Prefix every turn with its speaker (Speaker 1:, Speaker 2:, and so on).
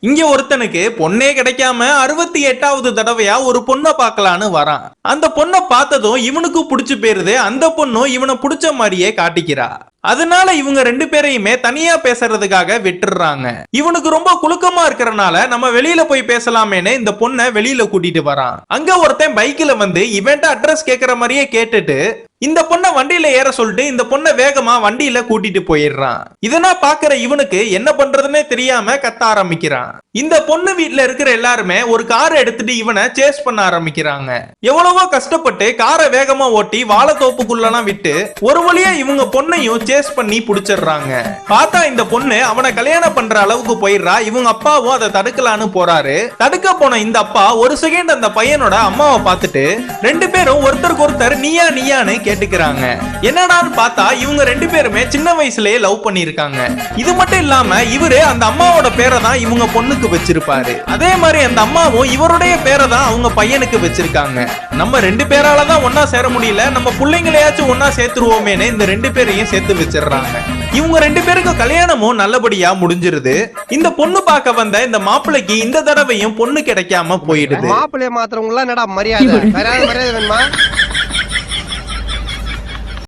Speaker 1: இங்க ஒருத்தனுக்கு பொண்ணே கிடைக்காம 68வது தடவையா ஒரு பொண்ணை பார்க்கலான்னு வரான். அந்த பொண்ணை பார்த்ததும் இவனுக்கு புடிச்சு போயிருது. அந்த பொண்ணும் இவனை புடிச்ச மாதிரியே காட்டிக்கிறா. அதனால இவங்க ரெண்டு பேரையுமே தனியா பேசுறதுக்காக விட்டுறாங்க. இவனுக்கு ரொம்ப குலுக்கமா இருக்கறனால நம்ம வெளியில போய் பேசலாமேன்னு இந்த பொண்ணை வெளியில கூட்டிட்டு வரான். அங்க ஒருத்தன் பைக்ல வந்து இவன்ட்ட அட்ரஸ் கேக்குற மாதிரியே கேட்டுட்டு இந்த பொண்ணை வண்டியில ஏற சொல்லிட்டு இந்த பொண்ணை வேகமா வண்டியில கூட்டிட்டு போயிடுறான். இதனா பாக்குற இவனுக்கு என்ன பண்றதுன்னே தெரியாம கத்த ஆரம்பிக்கிறான். இந்த பொண்ணு வீட்டுல இருக்கிற எல்லாருமே ஒரு காரை எடுத்துட்டு இவனை சேஸ் பண்ண ஆரம்பிக்கிறாங்க. எவ்வளவோ கஷ்டப்பட்டு காரை வேகமா ஓட்டி வாழைத்தோப்புக்குள்ளலாம் விட்டு ஒரு வழியா இவங்க பொண்ணையும் சேஸ் பண்ணி புடிச்சிடுறாங்க. பார்த்தா இந்த பொண்ணு அவனை கல்யாணம் பண்ற அளவுக்கு போயிடுறா. இவங்க அப்பாவும் அதை தடுக்கலான்னு போறாரு. தடுக்க போன இந்த அப்பா ஒரு செகண்ட் அந்த பையனோட அம்மாவை பார்த்துட்டு ரெண்டு பேரும் ஒருத்தருக்கு ஒருத்தர் நீயா நீயான்னு கேட்டுக்கிறாங்க. என்னடான்னு பார்த்தா இவங்க ரெண்டு பேருமே சின்ன வயசுலயே லவ் பண்ணிருக்காங்க. இது மட்டும் இல்லாம இவரு அந்த அம்மாவோட பேரை தான் இவங்க பொண்ணுக்கு வச்சிருப்பாரு. அதே மாதிரி அந்த அம்மாவும் இவருடைய பேரை தான் அவங்க பையனுக்கு வச்சிருக்காங்க. நம்ம ரெண்டு பேரால தான் ஒன்னா சேர முடியல, நம்ம பிள்ளைங்களையாச்சும் ஒன்னா சேர்த்துருவோமேனு இந்த ரெண்டு பேரையும் சேர்த்து வச்சிடறாங்க. இவங்க ரெண்டு பேருக்கு கல்யாணமும் நல்லபடியா முடிஞ்சிருது. இந்த பொண்ணு பார்க்க வந்த இந்த மாப்பிள்ளைக்கு இந்த தடவையும் பொண்ணு கிடைக்காம போயிடுது.
Speaker 2: மாப்பிள்ளைய மாத்திரவங்க எல்லாம் என்னடா மரியாதை வேணுமா?